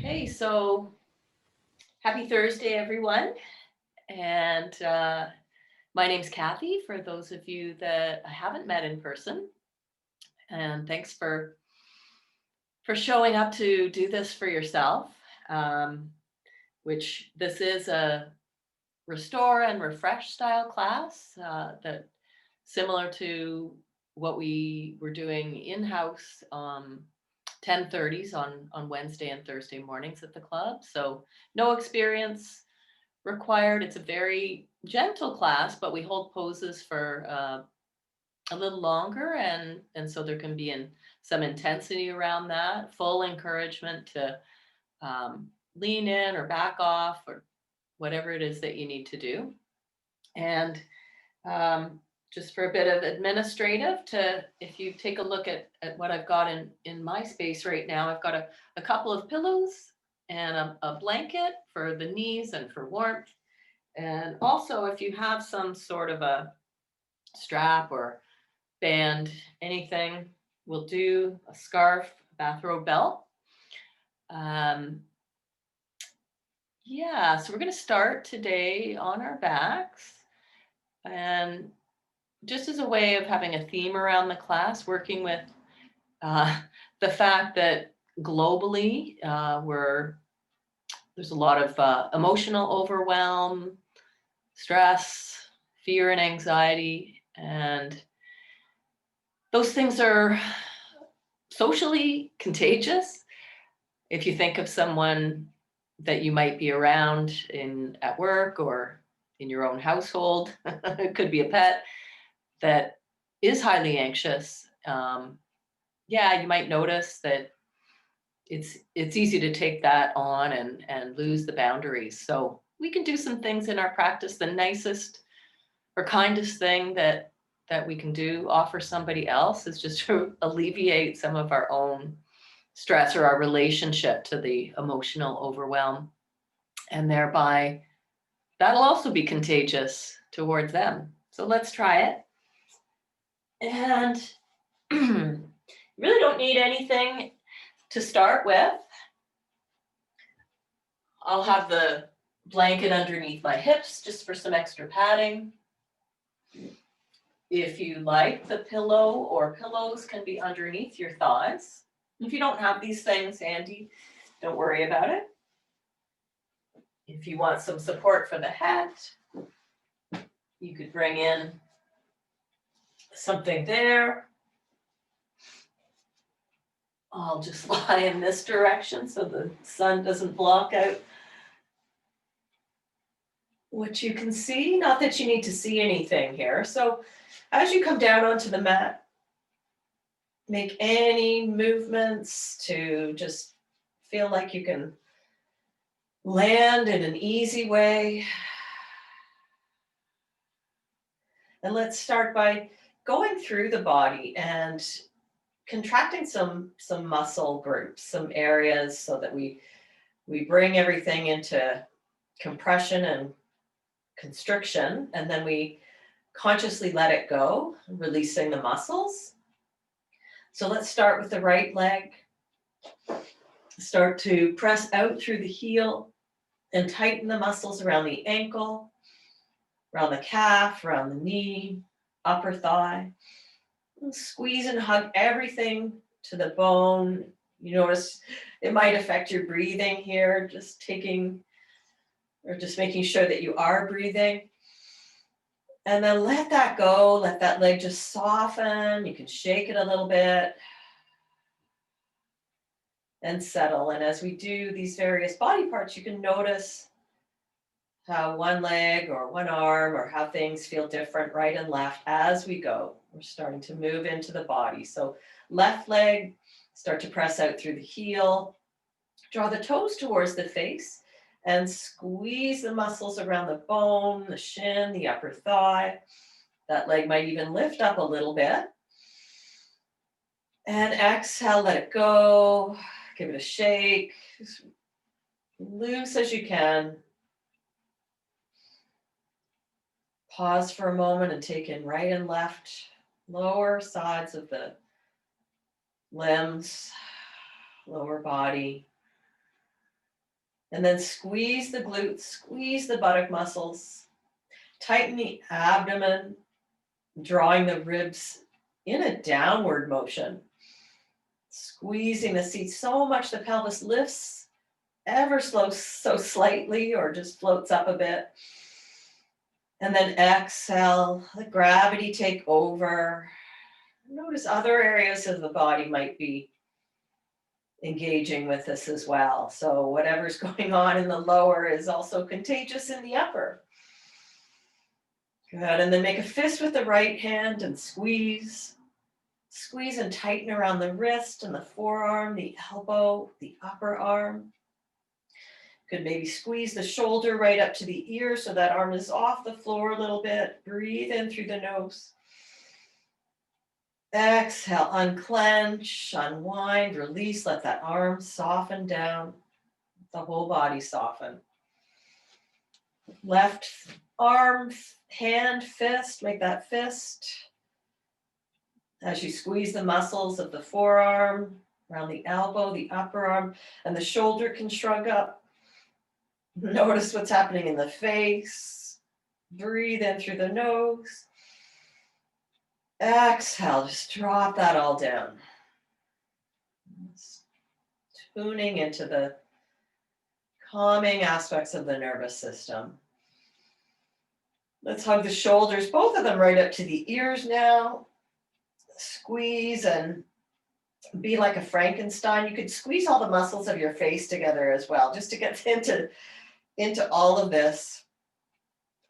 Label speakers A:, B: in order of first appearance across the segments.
A: Okay, so happy Thursday, everyone. And my name's Kathy, for those of you that I haven't met in person. And thanks for showing up to do this for yourself, which this is a restore and refresh style class that similar to what we were doing in-house 10:30s on Wednesday and Thursday mornings at the club. So no experience required. It's a very gentle class, but we hold poses for a little longer, and so there can be some intensity around that. Full encouragement to lean in or back off or whatever it is that you need to do. And just for a bit of administrative, to if you take a look at what I've got in my space right now, I've got a couple of pillows and a blanket for the knees and for warmth. And also, if you have some sort of a strap or band, anything will do, a scarf, a bathrobe belt. Um, yeah, so we're going to start today on our backs. And just as a way of having a theme around the class, working with uh, the fact that globally there's a lot of emotional overwhelm, stress, fear, and anxiety, and those things are socially contagious. If you think of someone that you might be around at work or in your own household, it could be a pet that is highly anxious. Yeah, you might notice that it's easy to take that on and lose the boundaries. So we can do some things in our practice. The nicest or kindest thing that we can do, offer somebody else, is just to alleviate some of our own stress or our relationship to the emotional overwhelm. And thereby, that'll also be contagious towards them. So let's try it. And you really don't need anything to start with. I'll have the blanket underneath my hips just for some extra padding. If you like, the pillow or pillows can be underneath your thighs. If you don't have these things handy, don't worry about it. If you want some support for the head, you could bring in something there. I'll just lie in this direction so the sun doesn't block out what you can see. Not that you need to see anything here. So as you come down onto the mat, make any movements to just feel like you can land in an easy way. And let's start by going through the body and contracting some muscle groups, some areas, so that we bring everything into compression and constriction, and then we consciously let it go, releasing the muscles. So let's start with the right leg. Start to press out through the heel and tighten the muscles around the ankle, around the calf, around the knee, upper thigh. And squeeze and hug everything to the bone. You notice it might affect your breathing here, just making sure that you are breathing. And then let that go, let that leg just soften. You can shake it a little bit and settle. And as we do these various body parts, you can notice how one leg or one arm or how things feel different right and left as we go. We're starting to move into the body. So left leg, start to press out through the heel. Draw the toes towards the face and squeeze the muscles around the bone, the shin, the upper thigh. That leg might even lift up a little bit. And exhale, let it go. Give it a shake. As loose as you can. Pause for a moment and take in right and left, lower sides of the limbs, lower body.
B: And then squeeze the glutes, squeeze the buttock muscles, tighten the abdomen, drawing the ribs in a downward motion. Squeezing the seat so much the pelvis lifts ever so slightly or just floats up a bit. And then exhale, let gravity take over. Notice other areas of the body might be engaging with this as well. So whatever's going on in the lower is also contagious in the upper. Good, and then make a fist with the right hand and squeeze. Squeeze and tighten around the wrist and the forearm, the elbow, the upper arm. Could maybe squeeze the shoulder right up to the ear so that arm is off the floor a little bit. Breathe in through the nose. Exhale, unclench, unwind, release, let that arm soften down, the whole body soften. Left arm, hand, fist, make that fist. As you squeeze the muscles of the forearm, around the elbow, the upper arm, and the shoulder can shrug up. Notice what's happening in the face. Breathe in through the nose. Exhale, just drop that all down. Tuning into the calming aspects of the nervous system. Let's hug the shoulders, both of them right up to the ears now. Squeeze and be like a Frankenstein. You could squeeze all the muscles of your face together as well, just to get into all of this.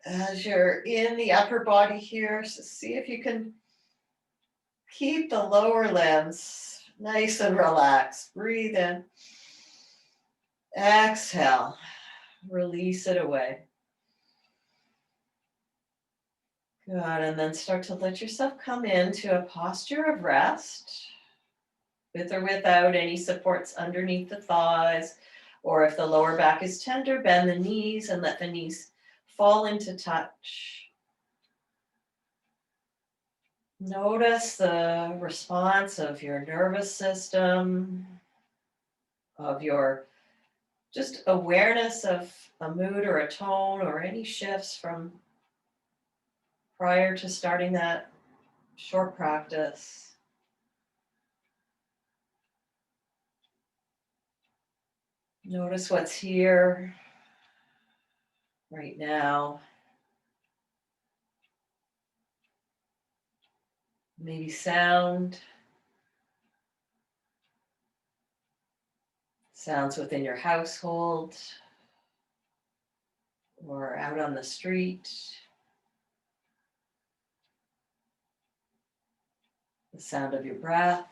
B: As you're in the upper body here, so see if you can keep the lower limbs nice and relaxed. Breathe in. Exhale. Release it away. Good, and then start to let yourself come into a posture of rest, with or without any supports underneath the thighs, or if the lower back is tender, bend the knees and let the knees fall into touch. Notice the response of your nervous system, of your just awareness of a mood or a tone or any shifts from prior to starting that short practice. Notice what's here right now. Maybe sound. Sounds within your household or out on the street. The sound of your breath.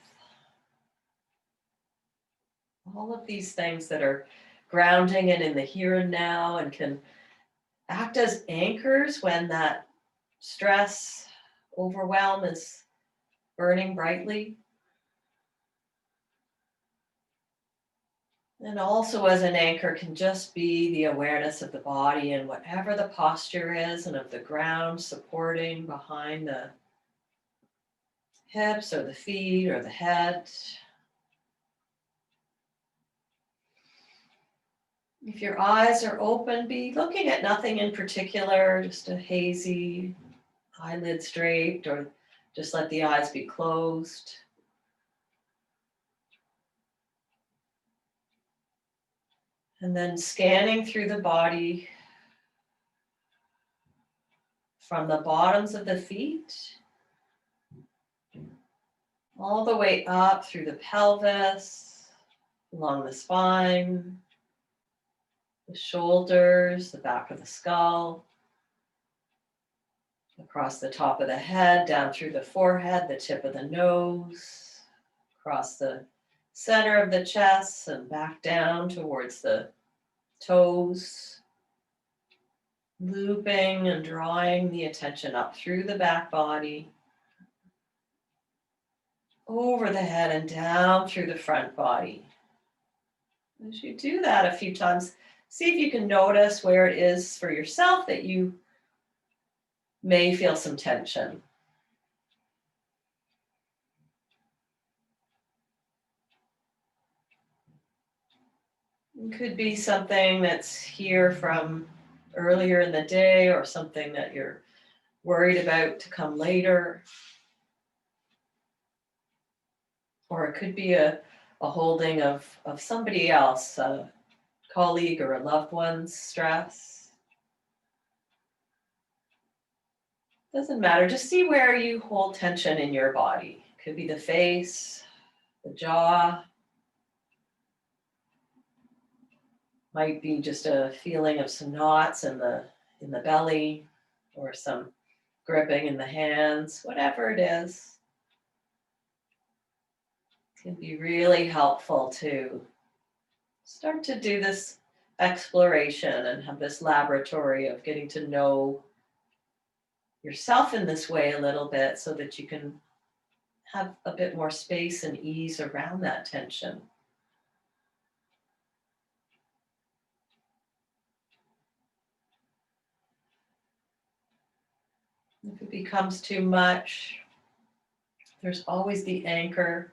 B: All of these things that are grounding and in the here and now and can act as anchors when that stress, overwhelm is burning brightly. And also as an anchor can just be the awareness of the body and whatever the posture is and of the ground supporting behind the hips or the feet or the head. If your eyes are open, be looking at nothing in particular, just a hazy eyelids draped, or just let the eyes be closed. And then scanning through the body from the bottoms of the feet all the way up through the pelvis, along the spine, the shoulders, the back of the skull, across the top of the head, down through the forehead, the tip of the nose, across the center of the chest and back down towards the toes, looping and drawing the attention up through the back body, over the head and down through the front body. As you do that a few times, see if you can notice where it is for yourself that you may feel some tension. It could be something that's here from earlier in the day or something that you're worried about to come later. Or it could be a holding of somebody else, a colleague or a loved one's stress. Doesn't matter. Just see where you hold tension in your body. Could be the face, the jaw. Might be just a feeling of some knots in the belly or some gripping in the hands, whatever it is. It can be really helpful to start to do this exploration and have this laboratory of getting to know yourself in this way a little bit so that you can have a bit more space and ease around that tension. If it becomes too much, there's always the anchor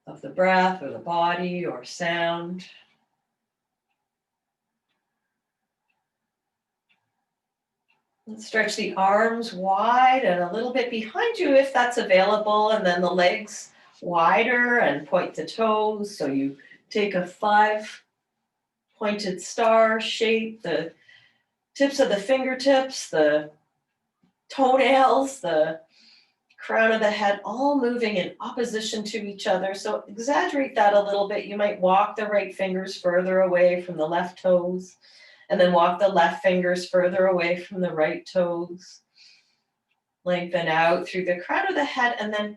B: of the breath or the body or sound. Let's stretch the arms wide and a little bit behind you if that's available, and then the legs wider and point the toes. So you take a 5-pointed star shape, the tips of the fingertips, the toenails, the crown of the head, all moving in opposition to each other. So exaggerate that a little bit. You might walk the right fingers further away from the left toes, and then walk the left fingers further away from the right toes. Lengthen out through the crown of the head, and then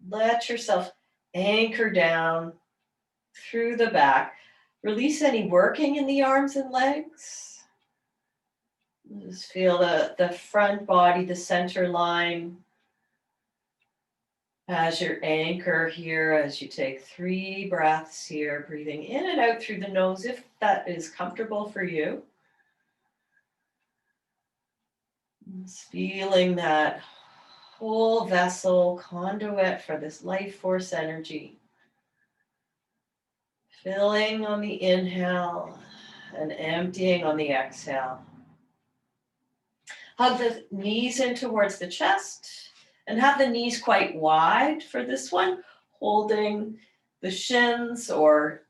B: let yourself anchor down through the back. Release any working in the arms and legs. Just feel the front body, the center line, as your anchor here, as you take 3 breaths here, breathing in and out through the nose, if that is comfortable for you. Just feeling that whole vessel, conduit for this life force energy. Filling on the inhale and emptying on the exhale. Hug the knees in towards the chest and have the knees quite wide for this one, holding the shins or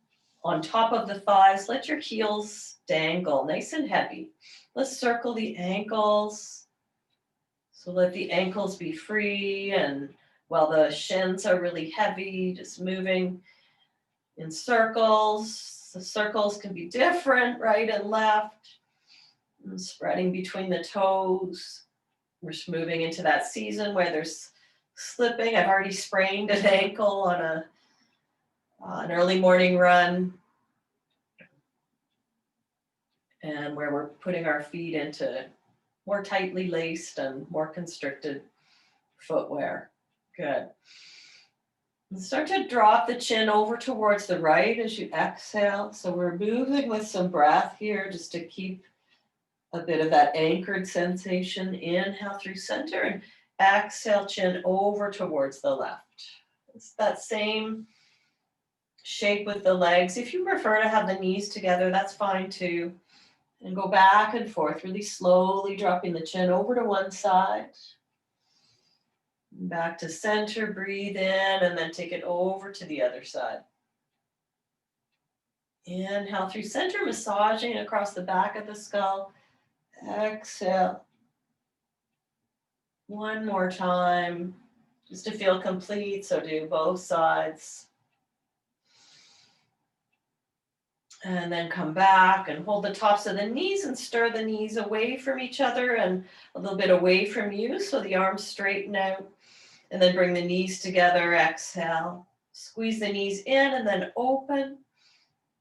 B: on top of the thighs. Let your heels dangle nice and heavy. Let's circle the ankles. So let the ankles be free, and while the shins are really heavy, just moving in circles. The circles can be different, right and left. And spreading between the toes. We're just moving into that season where there's slipping. I've already sprained an ankle on an early morning run, and where we're putting our feet into more tightly laced and more constricted footwear. Good. And start to drop the chin over towards the right as you exhale. So we're moving with some breath here just to keep a bit of that anchored sensation. Inhale through center and exhale, chin over towards the left. It's that same shape with the legs. If you prefer to have the knees together, that's fine too. And go back and forth, really slowly dropping the chin over to one side. Back to center, breathe in, and then take it over to the other side. Inhale through center, massaging across the back of the skull. Exhale. One more time, just to feel complete, so do both sides. And then come back and hold the tops of the knees and stir the knees away from each other and a little bit away from you, so the arms straighten out. And then bring the knees together, exhale. Squeeze the knees in and then open.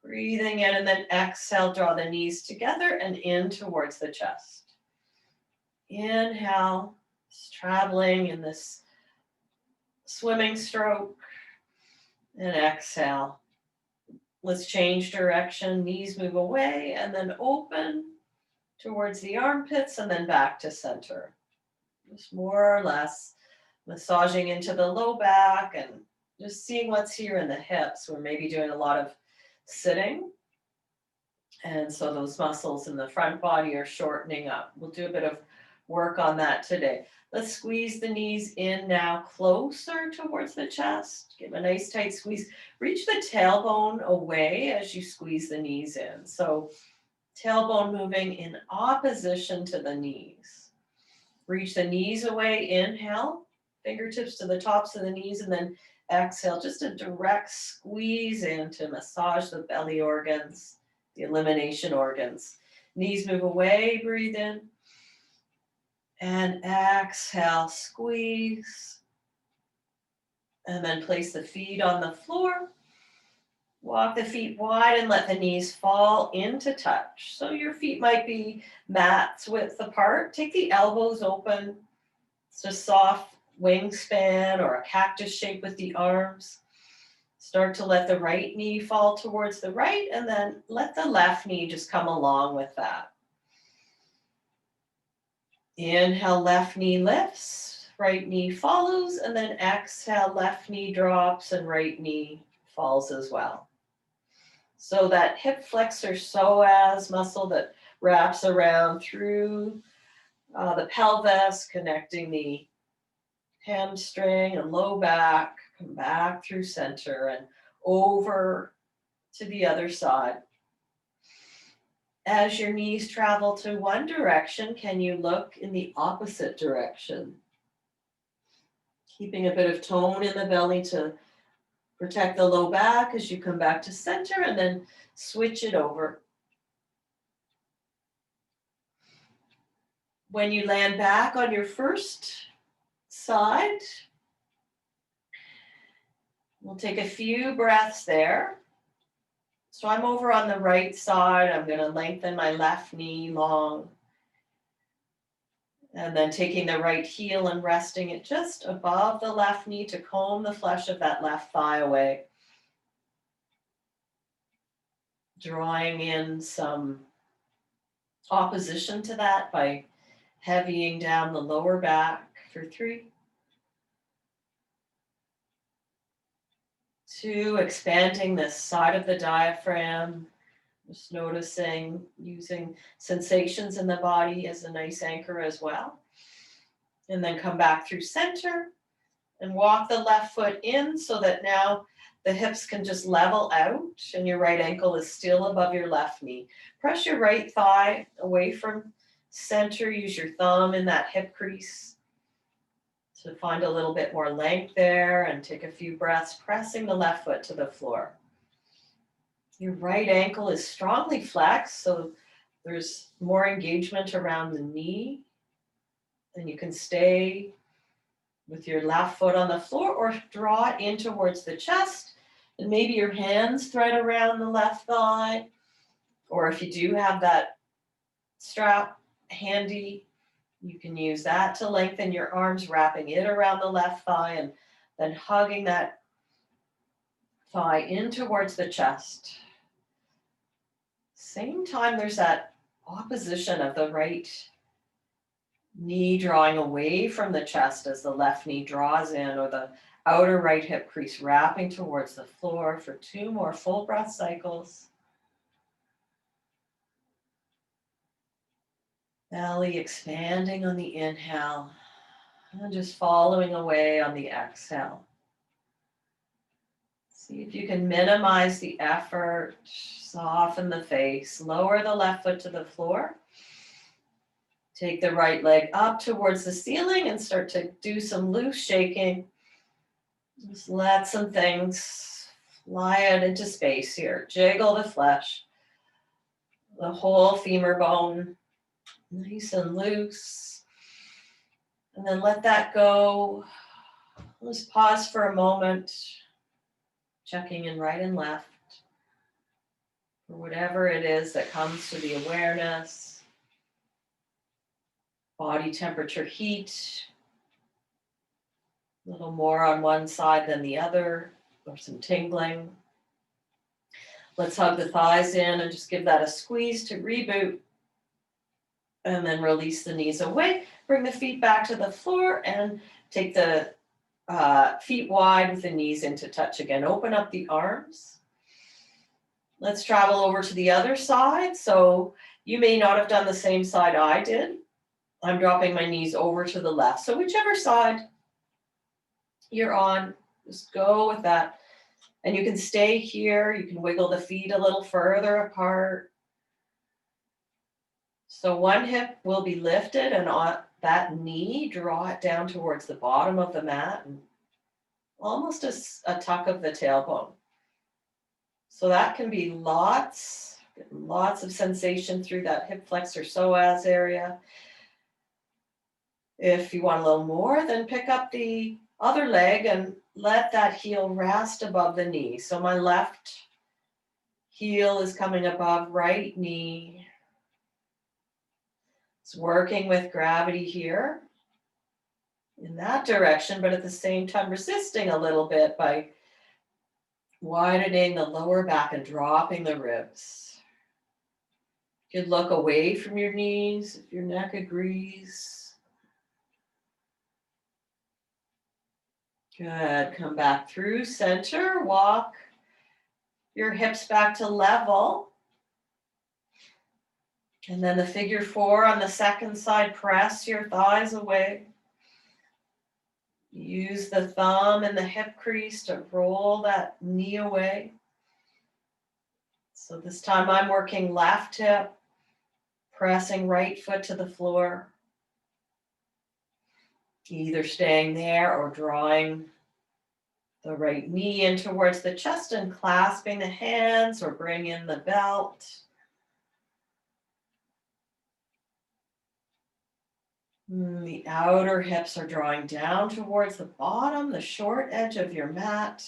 B: Breathing in and then exhale, draw the knees together and in towards the chest. Inhale, just traveling in this swimming stroke. And exhale. Let's change direction. Knees move away and then open towards the armpits and then back to center. Just more or less massaging into the low back and just seeing what's here in the hips. We're maybe doing a lot of sitting. And so those muscles in the front body are shortening up. We'll do a bit of work on that today. Let's squeeze the knees in now closer towards the chest. Give a nice tight squeeze. Reach the tailbone away as you squeeze the knees in. So tailbone moving in opposition to the knees. Reach the knees away, inhale, fingertips to the tops of the knees, and then exhale, just a direct squeeze in to massage the belly organs, the elimination organs. Knees move away, breathe in. And exhale, squeeze. And then place the feet on the floor. Walk the feet wide and let the knees fall into touch. So your feet might be mat's width apart. Take the elbows open. It's a soft wingspan or a cactus shape with the arms. Start to let the right knee fall towards the right, and then let the left knee just come along with that. Inhale, left knee lifts, right knee follows, and then exhale, left knee drops and right knee falls as well. So that hip flexor psoas muscle that wraps around through the pelvis, connecting the hamstring and low back, come back through center and over to the other side. As your knees travel to one direction, can you look in the opposite direction? Keeping a bit of tone in the belly to protect the low back as you come back to center, and then switch it over. When you land back on your first side, we'll take a few breaths there. So I'm over on the right side. I'm going to lengthen my left knee long. And then taking the right heel and resting it just above the left knee to comb the flesh of that left thigh away. Drawing in some opposition to that by heavying down the lower back for 3. 2, expanding the side of the diaphragm, just noticing, using sensations in the body as a nice anchor as well. And then come back through center and walk the left foot in so that now the hips can just level out and your right ankle is still above your left knee. Press your right thigh away from center, use your thumb in that hip crease to find a little bit more length there, and take a few breaths, pressing the left foot to the floor. Your right ankle is strongly flexed, so there's more engagement around the knee. And you can stay with your left foot on the floor or draw it in towards the chest. And maybe your hands thread around the left thigh. Or if you do have that strap handy, you can use that to lengthen your arms, wrapping it around the left thigh and then hugging that thigh in towards the chest. Same time, there's that opposition of the right knee drawing away from the chest as the left knee draws in, or the outer right hip crease wrapping towards the floor for 2 more full breath cycles. Belly expanding on the inhale and just following away on the exhale. See if you can minimize the effort, soften the face, lower the left foot to the floor. Take the right leg up towards the ceiling and start to do some loose shaking. Just let some things fly out into space here. Jiggle the flesh, the whole femur bone, nice and loose. And then let that go. Just pause for a moment, checking in right and left for whatever it is that comes to the awareness. Body temperature, heat, a little more on one side than the other, or some tingling. Let's hug the thighs in and just give that a squeeze to reboot. And then release the knees away. Bring the feet back to the floor and take the feet wide with the knees into touch again. Open up the arms. Let's travel over to the other side. So you may not have done the same side I did. I'm dropping my knees over to the left. So whichever side you're on, just go with that. And you can stay here. You can wiggle the feet a little further apart. So one hip will be lifted, and on that knee, draw it down towards the bottom of the mat, and almost a tuck of the tailbone. So that can be lots of sensation through that hip flexor psoas area. If you want a little more, then pick up the other leg and let that heel rest above the knee. So my left heel is coming above right knee. It's working with gravity here in that direction, but at the same time resisting a little bit by widening the lower back and dropping the ribs. You could look away from your knees if your neck agrees. Good. Come back through center. Walk your hips back to level. And then the figure four on the second side, press your thighs away. Use the thumb and the hip crease to roll that knee away. So this time I'm working left hip, pressing right foot to the floor. Either staying there or drawing the right knee in towards the chest and clasping the hands, or bring in the belt. The outer hips are drawing down towards the bottom, the short edge of your mat.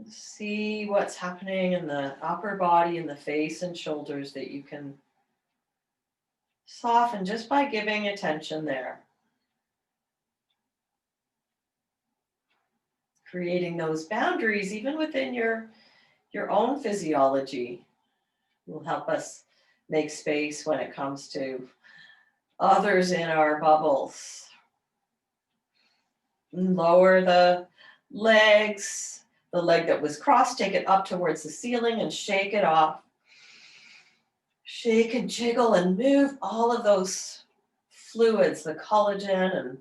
B: See what's happening in the upper body and the face and shoulders that you can soften just by giving attention there. Creating those boundaries, even within your own physiology, will help us make space when it comes to others in our bubbles. Lower the legs, the leg that was crossed, take it up towards the ceiling and shake it off. Shake and jiggle and move all of those fluids, the collagen and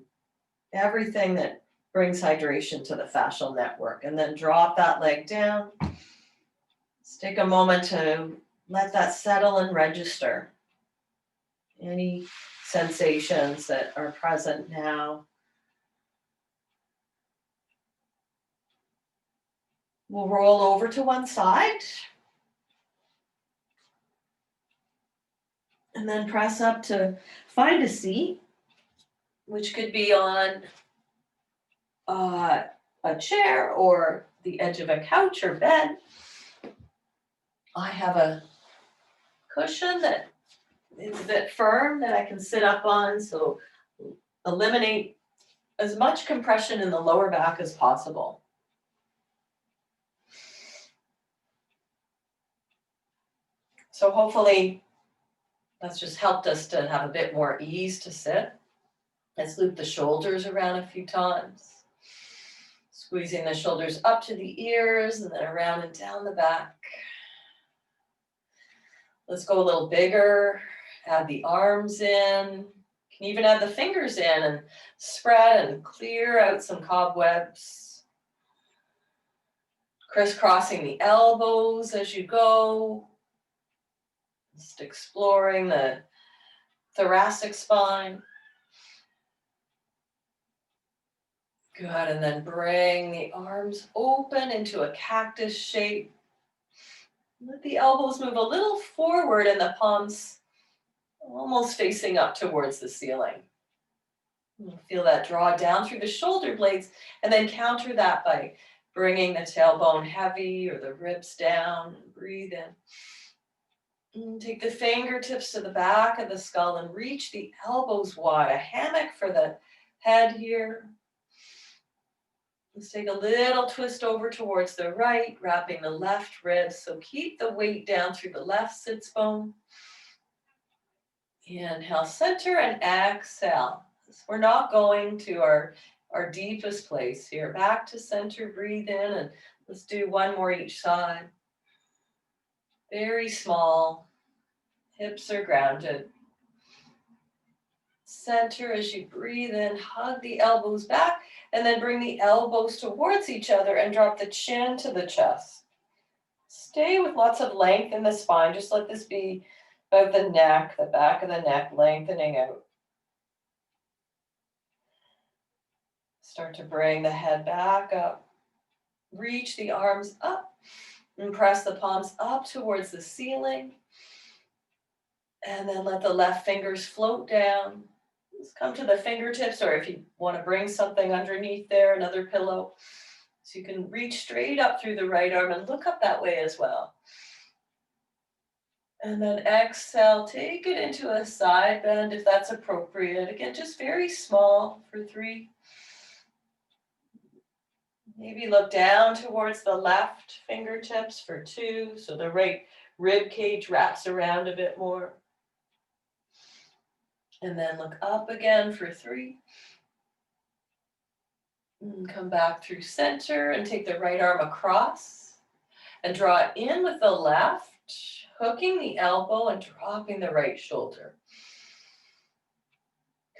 B: everything that brings hydration to the fascial network. And then drop that leg down. Let's take a moment to let that settle and register. Any sensations that are present now. We'll roll over to one side. And then press up to find a seat, which could be on a chair or the edge of a couch or bed. I have a cushion that is a bit firm that I can sit up on, so eliminate as much compression in the lower back as possible. So hopefully that's just helped us to have a bit more ease to sit. Let's loop the shoulders around a few times. Squeezing the shoulders up to the ears and then around and down the back. Let's go a little bigger. Add the arms in. You can even add the fingers in and spread and clear out some cobwebs. Crisscrossing the elbows as you go. Just exploring the thoracic spine. Good, and then bring the arms open into a cactus shape. Let the elbows move a little forward and the palms almost facing up towards the ceiling. Feel that draw down through the shoulder blades, and then counter that by bringing the tailbone heavy or the ribs down. Breathe in. Take the fingertips to the back of the skull and reach the elbows wide. A hammock for the head here. Let's take a little twist over towards the right, wrapping the left ribs. So keep the weight down through the left sits bone. Inhale, center, and exhale. We're not going to our deepest place here. Back to center, breathe in and Let's do one more each side. Very small. Hips are grounded. Center as you breathe in, hug the elbows back, and then bring the elbows towards each other and drop the chin to the chest. Stay with lots of length in the spine. Just let this be about the neck, the back of the neck, lengthening out. Start to bring the head back up. Reach the arms up and press the palms up towards the ceiling. And then let the left fingers float down. Just come to the fingertips, or if you want to bring something underneath there, another pillow. So you can reach straight up through the right arm and look up that way as well. And then exhale, take it into a side bend if that's appropriate. Again, just very small for 3. Maybe look down towards the left fingertips for 2, so the right rib cage wraps around a bit more. And then look up again for 3. And come back through center and take the right arm across and draw it in with the left, hooking the elbow and dropping the right shoulder.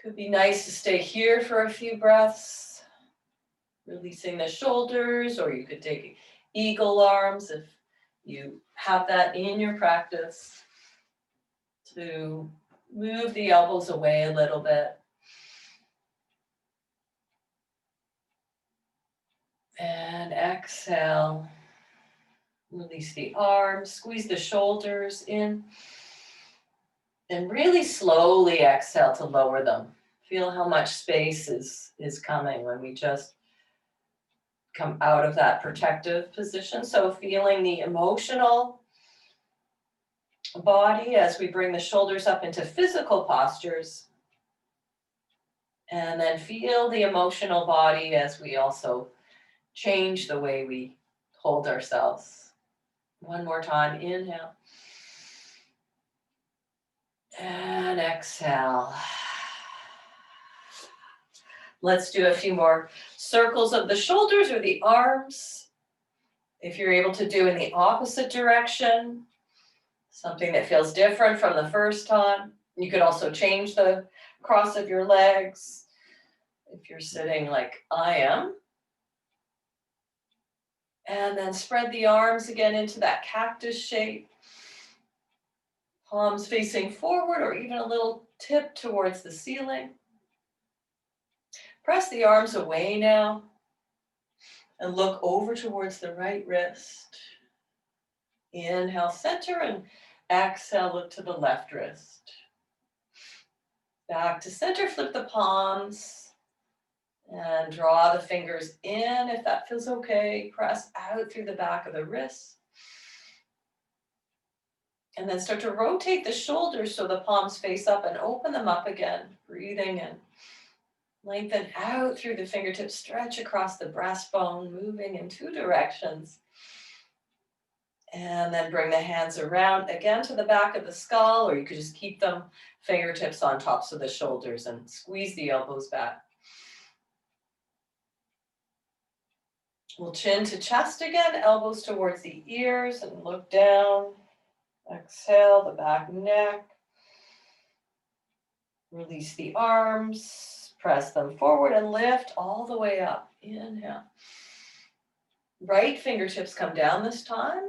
B: Could be nice to stay here for a few breaths, releasing the shoulders, or you could take eagle arms if you have that in your practice, to move the elbows away a little bit. And exhale, release the arms, squeeze the shoulders in, and really slowly exhale to lower them. Feel how much space is coming when we just come out of that protective position. So feeling the emotional body as we bring the shoulders up into physical postures. And then feel the emotional body as we also change the way we hold ourselves. One more time, inhale. And exhale. Let's do a few more circles of the shoulders or the arms. If you're able to do in the opposite direction, something that feels different from the first time. You could also change the cross of your legs. If you're sitting like I am. And then spread the arms again into that cactus shape. Palms facing forward or even a little tip towards the ceiling. Press the arms away now and look over towards the right wrist. Inhale, center, and exhale, look to the left wrist. Back to center, flip the palms and draw the fingers in if that feels okay. Press out through the back of the wrist. And then start to rotate the shoulders so the palms face up and open them up again. Breathing in. Lengthen out through the fingertips, stretch across the breastbone, moving in 2 directions. And then bring the hands around again to the back of the skull, or you could just keep them fingertips on tops of the shoulders and squeeze the elbows back. We'll chin to chest again, elbows towards the ears and look down. Exhale, the back neck. Release the arms, press them forward and lift all the way up. Inhale. Right fingertips come down this time.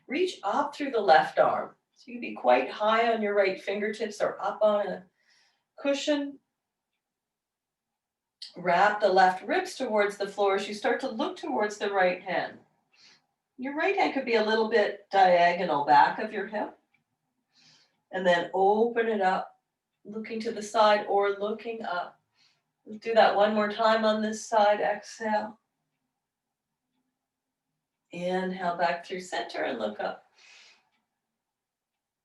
B: Reach up through the left arm. So you can be quite high on your right fingertips or up on a cushion. Wrap the left ribs towards the floor as you start to look towards the right hand. Your right hand could be a little bit diagonal back of your hip. And then open it up, looking to the side or looking up. Let's do that one more time on this side. Exhale. Inhale back through center and look up.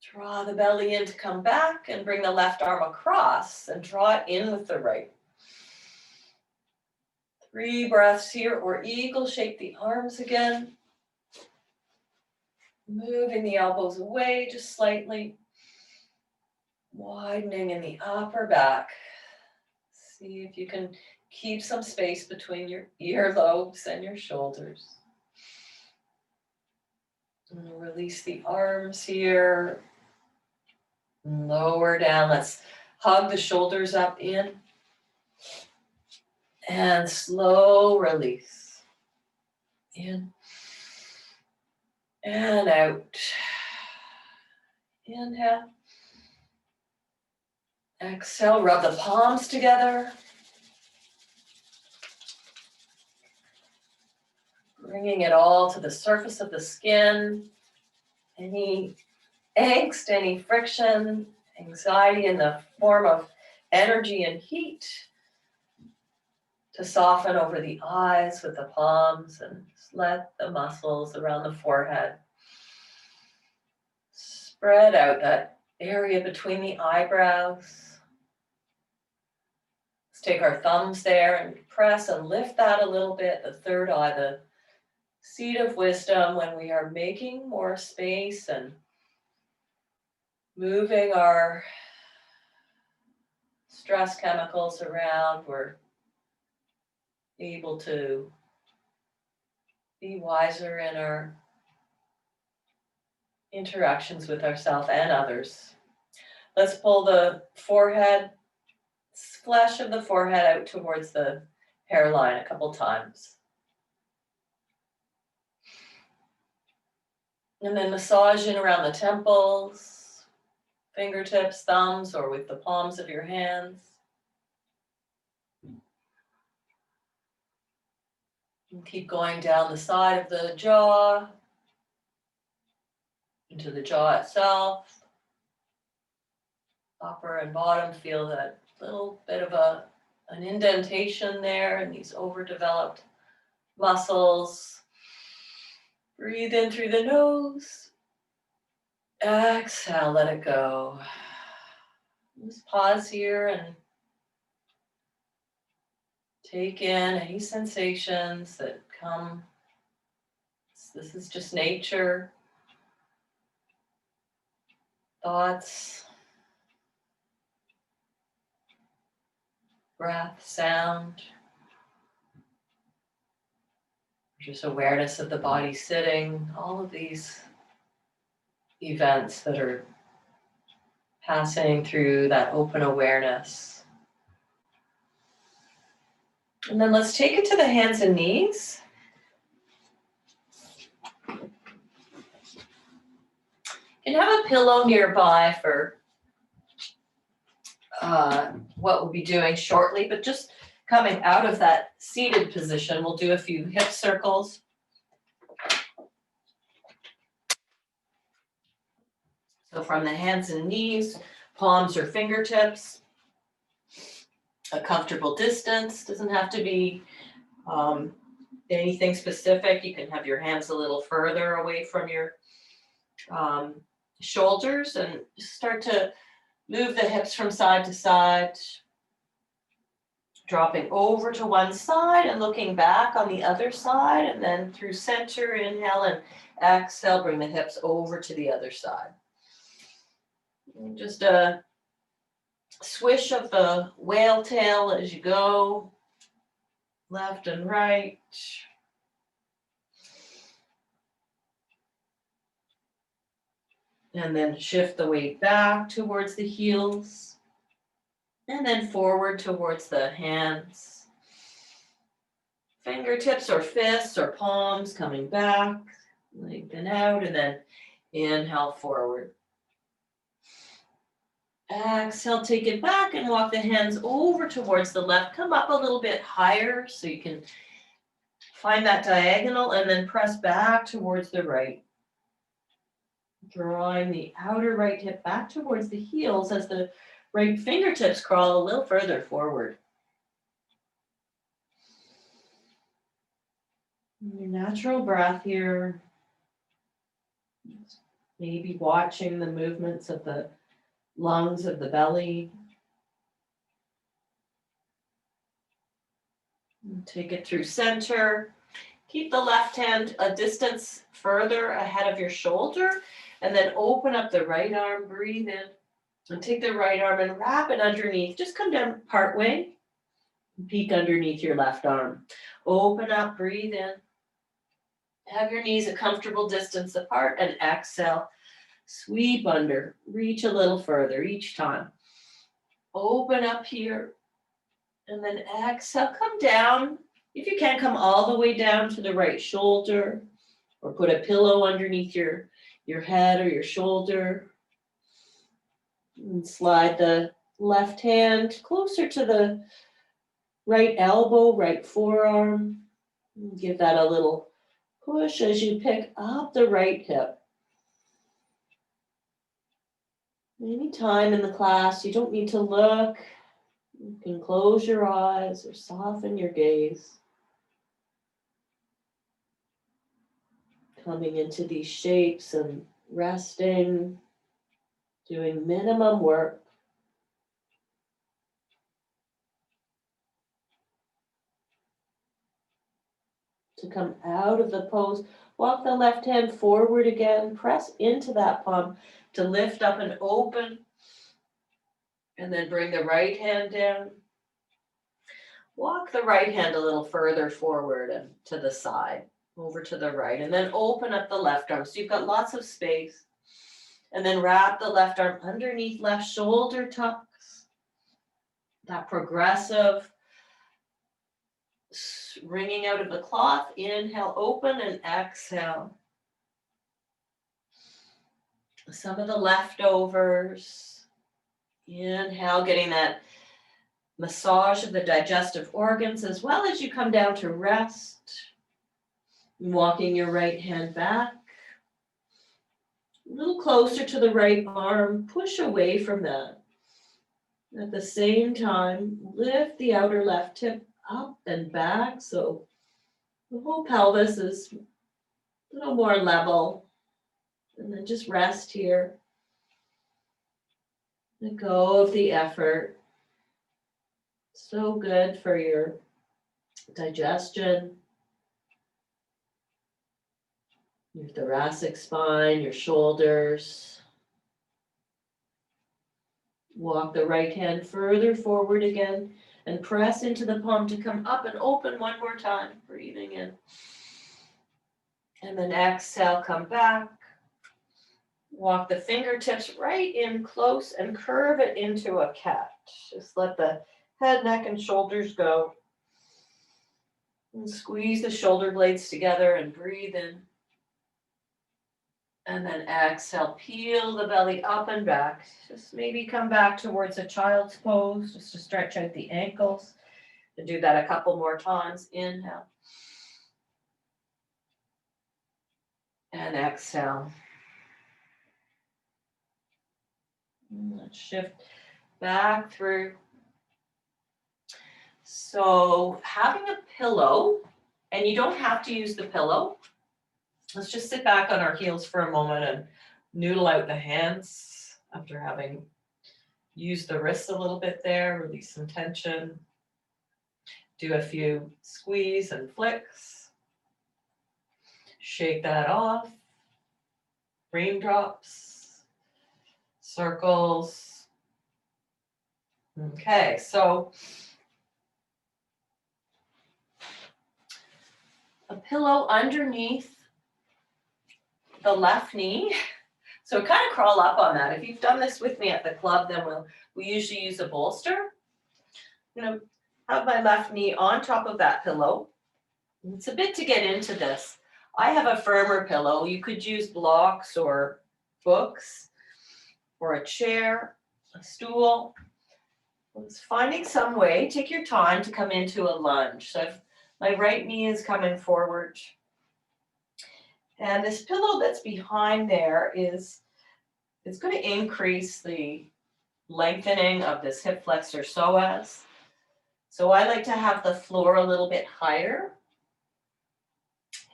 B: Draw the belly in to come back and bring the left arm across and draw it in with the right. 3 breaths here, or eagle, shape the arms again. Moving the elbows away just slightly. Widening in the upper back. See if you can keep some space between your earlobes and your shoulders. And release the arms here. Lower down. Let's hug the shoulders up in. And slow release. In. And out. Inhale. Exhale, rub the palms together. Bringing it all to the surface of the skin. Any angst, any friction, anxiety in the form of energy and heat to soften over the eyes with the palms and just let the muscles around the forehead spread out that area between the eyebrows. Let's take our thumbs there and press and lift that a little bit, the third eye, the seat of wisdom, when we are making more space and moving our stress chemicals around, we're able to be wiser in our interactions with ourselves and others. Let's pull the forehead, flesh of the forehead out towards the hairline a couple times. And then massage in around the temples, fingertips, thumbs, or with the palms of your hands. And keep going down the side of the jaw, into the jaw itself. Upper and bottom, feel that little bit of an indentation there in these overdeveloped muscles. Breathe in through the nose. Exhale, let it go. Just pause here and take in any sensations that come. This is just nature. Thoughts. Breath, sound. Just awareness of the body sitting. All of these events that are passing through that open awareness. And then let's take it to the hands and knees. You can have a pillow nearby for what we'll be doing shortly, but just coming out of that seated position, we'll do a few hip circles. So from the hands and knees, palms or fingertips, a comfortable distance, doesn't have to be anything specific. You can have your hands a little further away from your shoulders and start to move the hips from side to side, dropping over to one side and looking back on the other side, and then through center, inhale and exhale, bring the hips over to the other side. And just a swish of the whale tail as you go, left and right. And then shift the weight back towards the heels. And then forward towards the hands. Fingertips or fists or palms coming back. Lengthen out and then inhale forward. Exhale, take it back and walk the hands over towards the left. Come up a little bit higher so you can find that diagonal and then press back towards the right. Drawing the outer right hip back towards the heels as the right fingertips crawl a little further forward. Your natural breath here. Maybe watching the movements of the lungs of the belly. And take it through center. Keep the left hand a distance further ahead of your shoulder, and then open up the right arm, breathe in, and take the right arm and wrap it underneath. Just come down part way, peek underneath your left arm. Open up, breathe in, Have your knees a comfortable distance apart and exhale. Sweep under, reach a little further each time. Open up here and then exhale, come down. If you can, come all the way down to the right shoulder or put a pillow underneath your head or your shoulder. And slide the left hand closer to the right elbow, right forearm. Give that a little push as you pick up the right hip. Any time in the class, you don't need to look. You can close your eyes or soften your gaze. Coming into these shapes and resting, doing minimum work. To come out of the pose, walk the left hand forward again, press into that palm to lift up and open, and then bring the right hand down. Walk the right hand a little further forward and to the side, over to the right, and then open up the left arm. So you've got lots of space. And then wrap the left arm underneath left shoulder tucks. That progressive wringing out of the cloth. Inhale, open, and exhale. Some of the leftovers. Inhale, getting that massage of the digestive organs as well as you come down to rest. Walking your right hand back. A little closer to the right arm. Push away from that. At the same time, lift the outer left hip up and back so the whole pelvis is a little more level. And then just rest here. Let go of the effort. So good for your digestion, your thoracic spine, your shoulders. Walk the right hand further forward again and press into the palm to come up and open one more time, breathing in. And then exhale, come back. Walk the fingertips right in close and curve it into a cat. Just let the head, neck, and shoulders go. And squeeze the shoulder blades together and breathe in. And then exhale, peel the belly up and back. Just maybe come back towards a child's pose, just to stretch out the ankles. And do that a couple more times. Inhale. And exhale. Let's shift back through. So having a pillow, and you don't have to use the pillow. Let's just sit back on our heels for a moment and noodle out the hands after having used the wrists a little bit there, release some tension. Do a few squeeze and flicks. Shake that off. Raindrops, circles. Okay, so a pillow underneath the left knee. So kind of crawl up on that. If you've done this with me at the club, then we usually use a bolster. I'm going to have my left knee on top of that pillow. It's a bit to get into this. I have a firmer pillow. You could use blocks or books or a chair, a stool. It's finding some way. Take your time to come into a lunge. So if my right knee is coming forward. And this pillow that's behind there it's going to increase the lengthening of this hip flexor psoas. So I like to have the floor a little bit higher.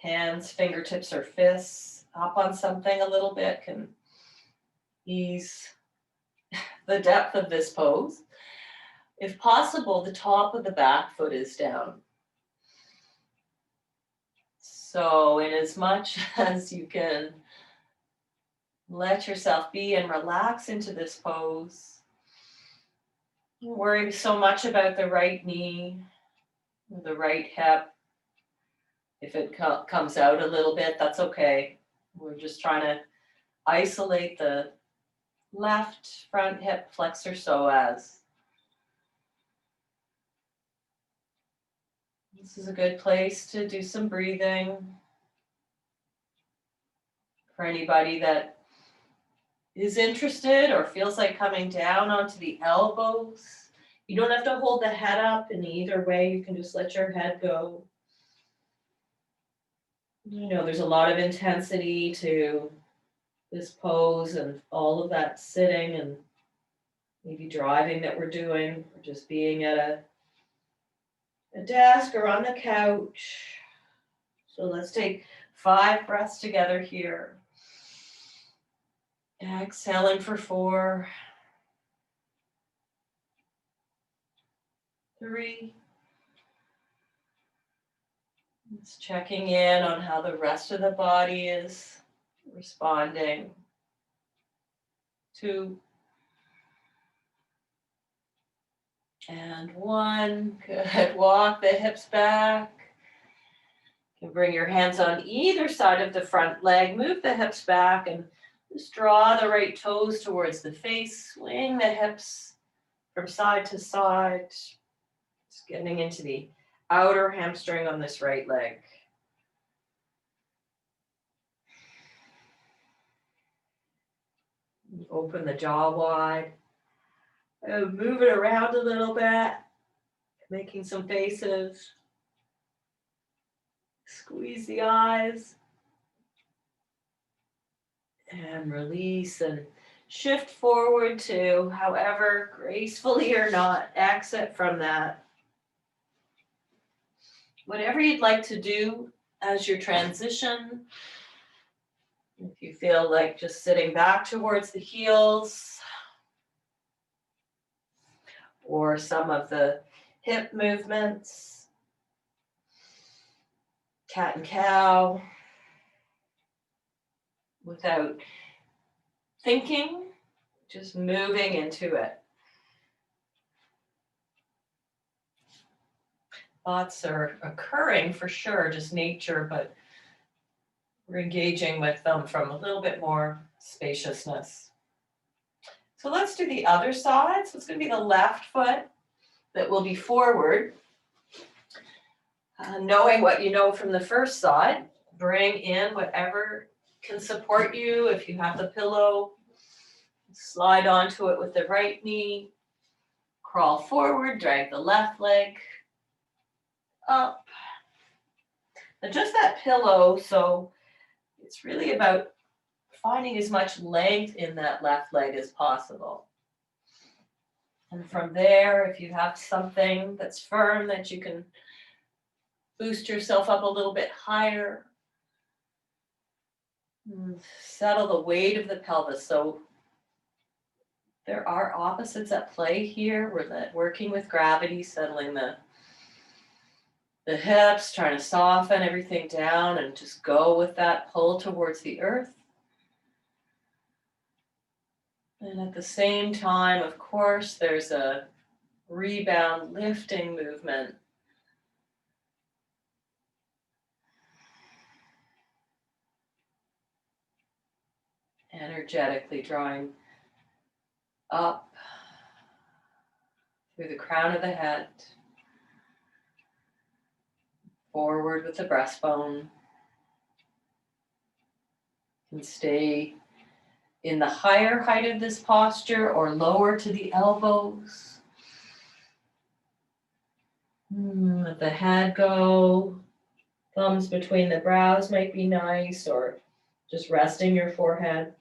B: Hands, fingertips, or fists up on something a little bit can ease the depth of this pose. If possible, the top of the back foot is down. So in as much as you can let yourself be and relax into this pose, don't worry so much about the right knee, the right hip. If it comes out a little bit, that's okay. We're just trying to isolate the left front hip flexor psoas. This is a good place to do some breathing. For anybody that is interested or feels like coming down onto the elbows, you don't have to hold the head up in either way. You can just let your head go. You know, there's a lot of intensity to this pose and all of that sitting and maybe driving that we're doing, or just being at a desk or on the couch. So let's take 5 breaths together here. Exhaling for 4, 3. Just checking in on how the rest of the body is responding. 2. And 1. Good. Walk the hips back. You can bring your hands on either side of the front leg. Move the hips back and just draw the right toes towards the face. Swing the hips from side to side. Just getting into the outer hamstring on this right leg. Open the jaw wide. Move it around a little bit, making some faces. Squeeze the eyes. And release and shift forward to, however, gracefully or not, exit from that. Whatever you'd like to do as your transition. If you feel like just sitting back towards the heels, or some of the hip movements, cat and cow, without thinking, just moving into it. Thoughts are occurring for sure, just nature, but we're engaging with them from a little bit more spaciousness. So let's do the other side. So it's going to be the left foot that will be forward. Knowing what you know from the first side, bring in whatever can support you. If you have the pillow, slide onto it with the right knee. Crawl forward, drag the left leg up. Now just that pillow, so it's really about finding as much length in that left leg as possible. And from there, if you have something that's firm that you can boost yourself up a little bit higher, settle the weight of the pelvis. So there are opposites at play here. We're working with gravity, settling the hips, trying to soften everything down and just go with that pull towards the earth. And at the same time, of course, there's a rebound lifting movement. Energetically drawing up through the crown of the head, forward with the breastbone, and stay in the higher height of this posture or lower to the elbows. Let the head go. Thumbs between the brows might be nice, or just resting your forehead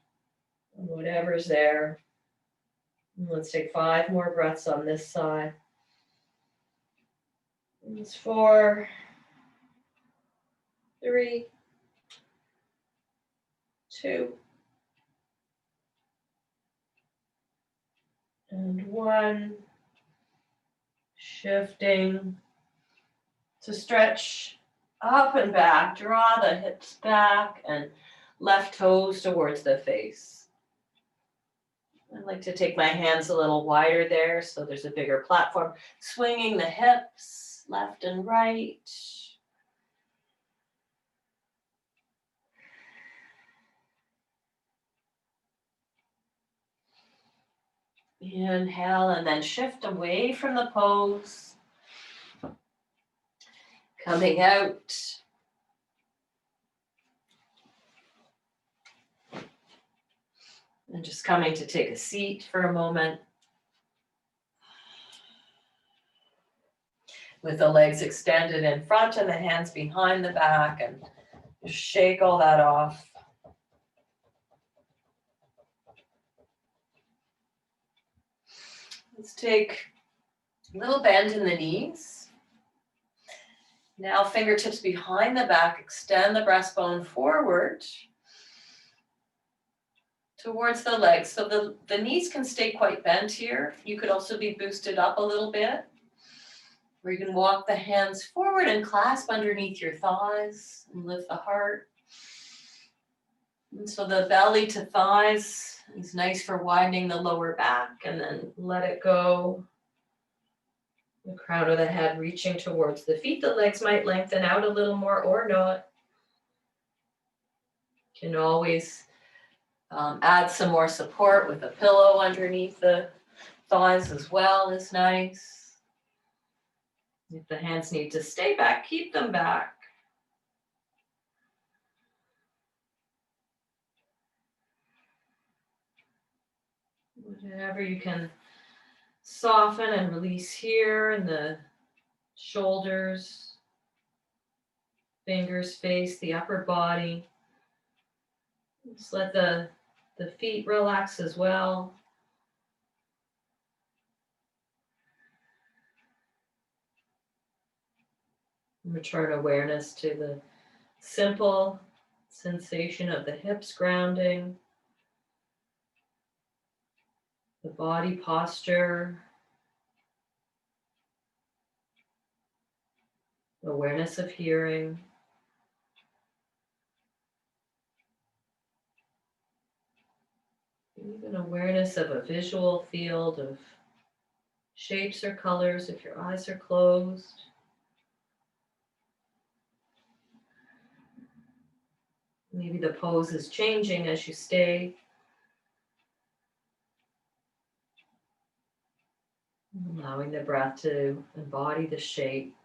B: on whatever's there. Let's take 5 more breaths on this side. It's 4, 3, 2, and 1. Shifting to stretch up and back. Draw the hips back and left toes towards the face. I like to take my hands a little wider there so there's a bigger platform. Swinging the hips left and right. Inhale and then shift away from the pose. Coming out. And just coming to take a seat for a moment. With the legs extended in front and the hands behind the back, and just shake all that off. Let's take a little bend in the knees. Now fingertips behind the back, extend the breastbone forward towards the legs. So the knees can stay quite bent here. You could also be boosted up a little bit. Or you can walk the hands forward and clasp underneath your thighs and lift the heart. And so the belly to thighs is nice for widening the lower back, and then let it go. The crown of the head reaching towards the feet. The legs might lengthen out a little more or not. You can always add some more support with a pillow underneath the thighs as well is nice. If the hands need to stay back, keep them back. Whatever you can soften and release here in the shoulders, fingers, face, the upper body. Just let the feet relax as well. Return awareness to the simple sensation of the hips grounding, the body posture, awareness of hearing. Even awareness of a visual field of shapes or colors if your eyes are closed. Maybe the pose is changing as you stay. Allowing the breath to embody the shape.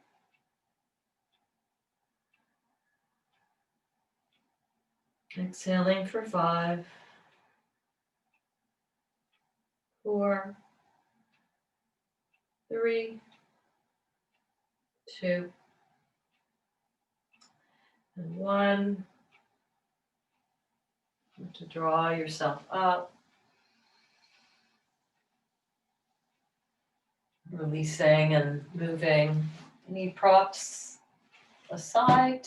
B: Exhaling for 5, 4, 3, 2, and 1. To draw yourself up. Releasing and moving any props aside.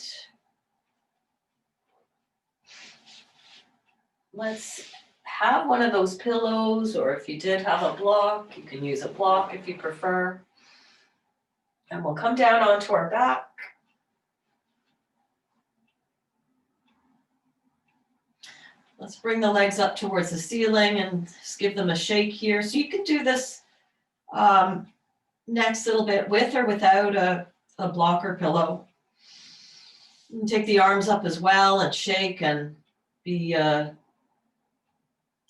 B: Let's have one of those pillows, or if you did have a block, you can use a block if you prefer. And we'll come down onto our back. Let's bring the legs up towards the ceiling and just give them a shake here. So you can do this next little bit with or without a blocker pillow. You can take the arms up as well and shake and be a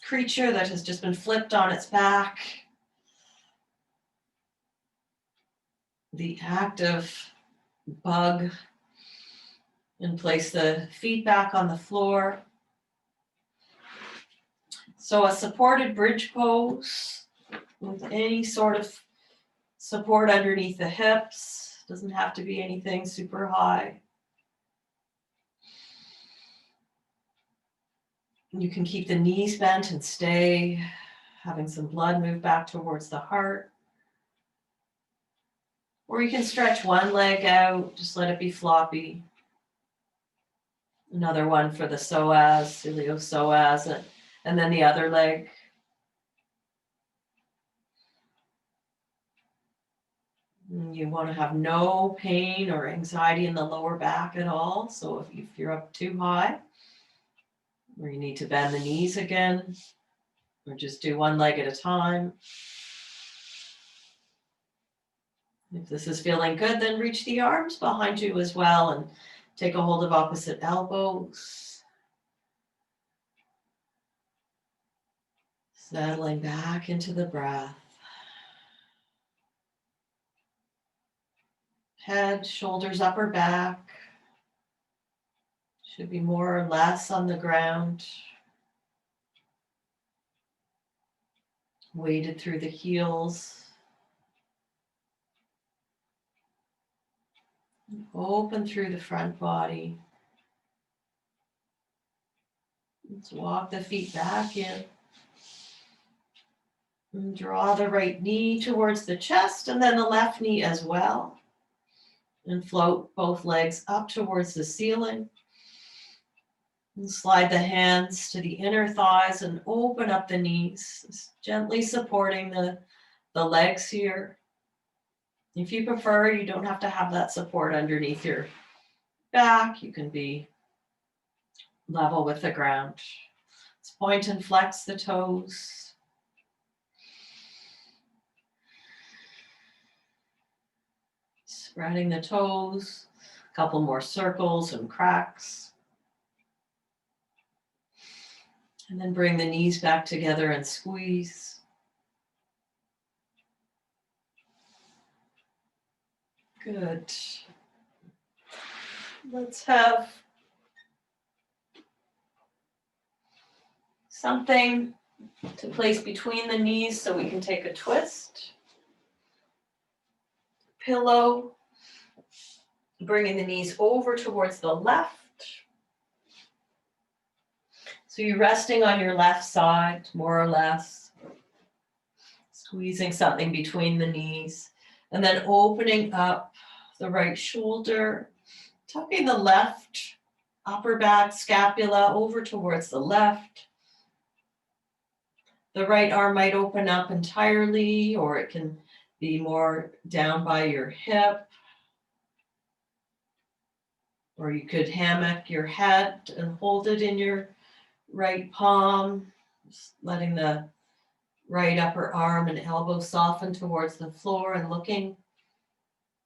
B: creature that has just been flipped on its back. The active bug, and place the feet back on the floor. So a supported bridge pose with any sort of support underneath the hips. Doesn't have to be anything super high. You can keep the knees bent and stay, having some blood move back towards the heart. Or you can stretch one leg out, just let it be floppy. Another one for the psoas, iliopsoas, and then the other leg. You want to have no pain or anxiety in the lower back at all. So if you're up too high, or you need to bend the knees again, or just do one leg at a time. If this is feeling good, then reach the arms behind you as well and take a hold of opposite elbows. Settling back into the breath. Head, shoulders up or back. Should be more or less on the ground. Weighted through the heels. Open through the front body. Let's walk the feet back in. And draw the right knee towards the chest and then the left knee as well. And float both legs up towards the ceiling. And slide the hands to the inner thighs and open up the knees, gently supporting the legs here. If you prefer, you don't have to have that support underneath your back. You can be level with the ground. Let's point and flex the toes. Spreading the toes, a couple more circles and cracks. And then bring the knees back together and squeeze. Good. Let's have something to place between the knees so we can take a twist. Pillow. Bringing the knees over towards the left. So you're resting on your left side, more or less. Squeezing something between the knees. And then opening up the right shoulder. Tucking the left upper back scapula over towards the left. The right arm might open up entirely, or it can be more down by your hip. Or you could hammock your head and hold it in your right palm, just letting the right upper arm and elbow soften towards the floor and looking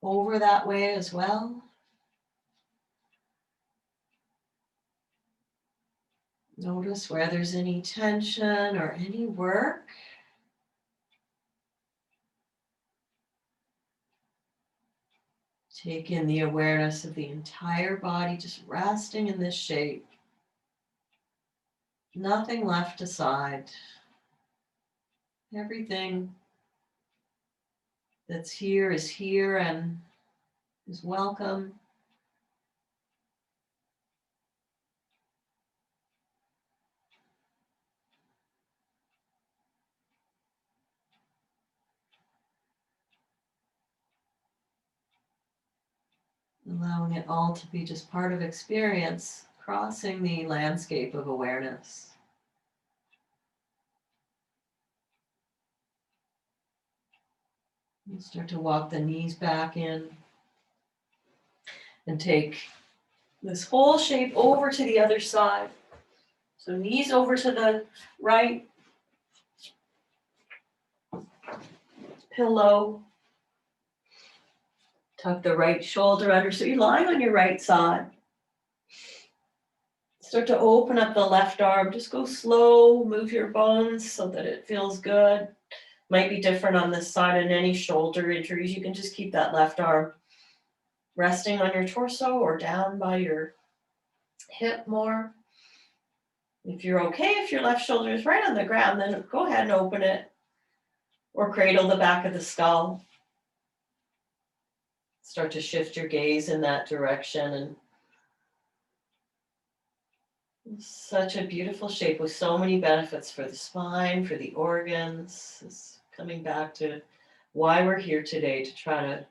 B: over that way as well. Notice where there's any tension or any work. Take in the awareness of the entire body, just resting in this shape. Nothing left aside. Everything that's here and is welcome. Allowing it all to be just part of experience, crossing the landscape of awareness. You start to walk the knees back in and take this whole shape over to the other side. So knees over to the right, pillow. Tuck the right shoulder under, so you're lying on your right side. Start to open up the left arm. Just go slow, move your bones so that it feels good. Might be different on this side, and any shoulder injuries, you can just keep that left arm resting on your torso or down by your hip more. If you're okay, if your left shoulder is right on the ground, then go ahead and open it or cradle the back of the skull. Start to shift your gaze in that direction. And such a beautiful shape with so many benefits for the spine, for the organs. It's coming back to why we're here today, to try to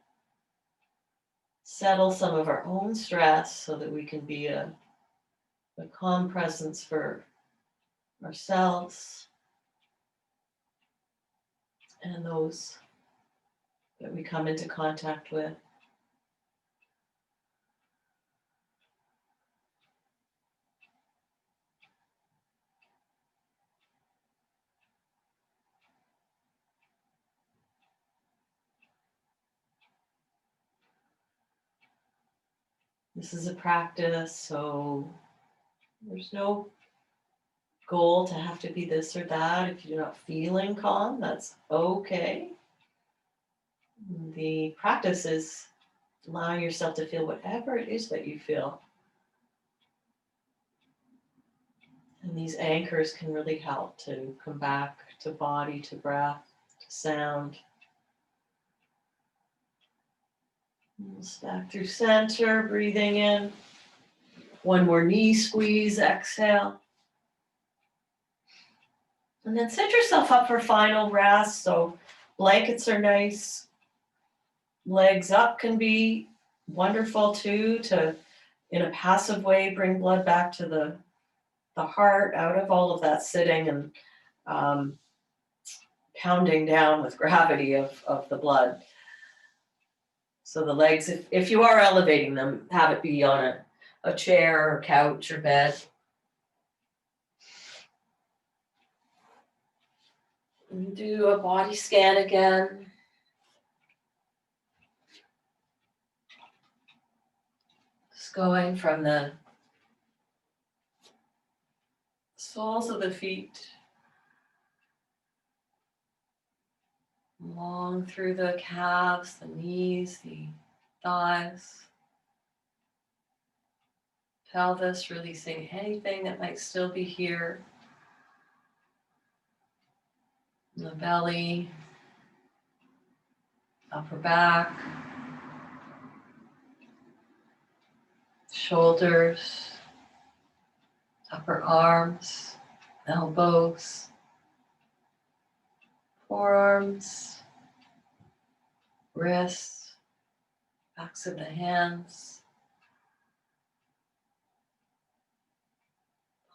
B: settle some of our own stress so that we can be a calm presence for ourselves and those that we come into contact with. This is a practice, so there's no goal to have to be this or that. If you're not feeling calm, that's okay. The practice is allowing yourself to feel whatever it is that you feel. And these anchors can really help to come back to body, to breath, to sound. Back through center, breathing in. One more knee squeeze, exhale. And then set yourself up for final rest. So blankets are nice. Legs up can be wonderful too, to in a passive way bring blood back to the heart, out of all of that sitting and pounding down with gravity of the blood. So the legs, if you are elevating them, have it be on a chair or couch or bed. And do a body scan again. Just going from the soles of the feet along through the calves, the knees, the thighs, pelvis, releasing anything that might still be here. The belly, upper back, shoulders, upper arms, elbows, forearms, wrists, backs of the hands,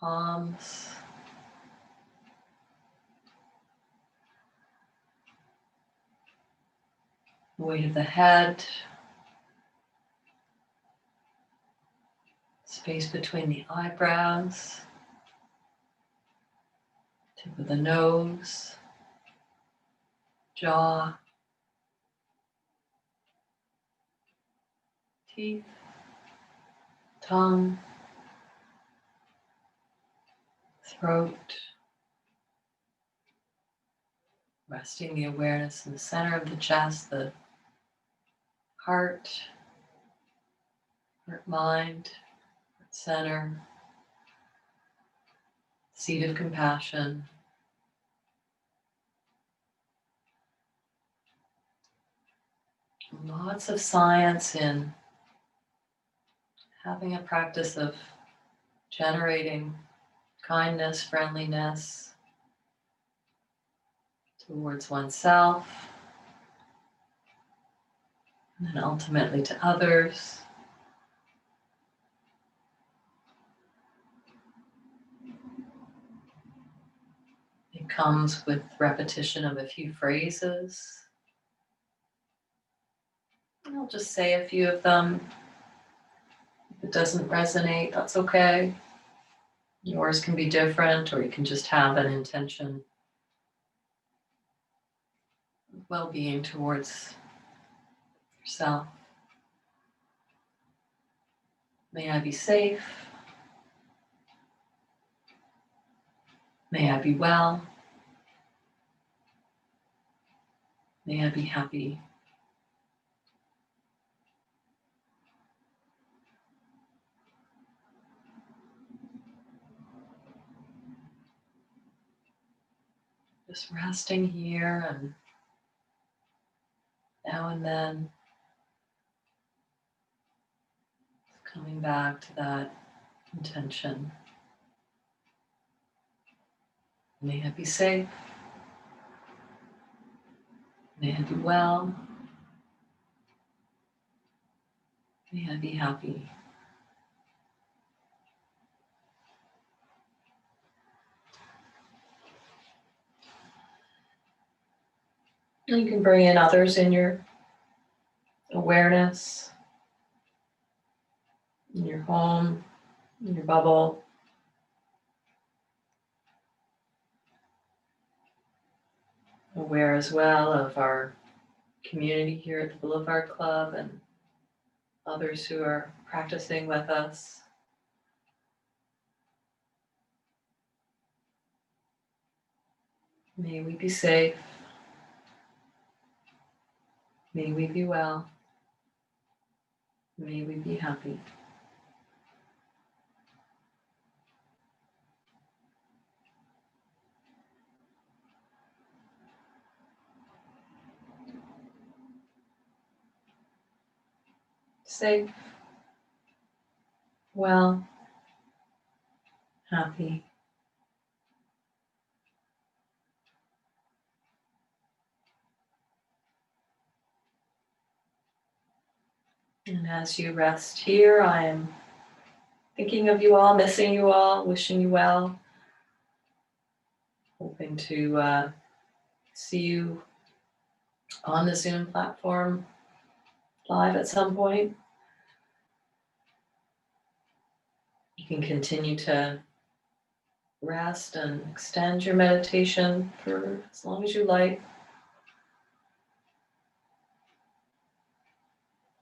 B: palms, the weight of the head, space between the eyebrows, tip of the nose, jaw, teeth, tongue, throat, resting the awareness in the center of the chest, the heart, mind, heart center, seat of compassion. Lots of science in having a practice of generating kindness, friendliness towards oneself, and then ultimately to others. It comes with repetition of a few phrases. And I'll just say a few of them. If it doesn't resonate, that's okay. Yours can be different, or you can just have an intention of well-being towards yourself. May I be safe. May I be well. May I be happy. Just resting here and now and then coming back to that intention. May I be safe. May I be well. May I be happy. And you can bring in others in your awareness, in your home, in your bubble. Aware as well of our community here at the Boulevard Club and others who are practicing with us.
A: May we be safe. May we be well. May we be happy. Safe, well, happy. And as you rest here, I am thinking of you all, missing you all, wishing you well. Hoping to see you on the Zoom platform live at some point. You can continue to rest and extend your meditation for as long as you like.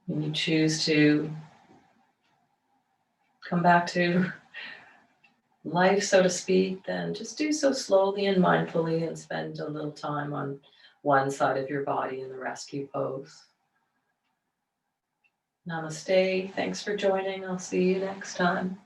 A: When you choose to come back to life, so to speak, then just do so slowly and mindfully and spend a little time on one side of your body in the rescue pose. Namaste. Thanks for joining. I'll see you next time.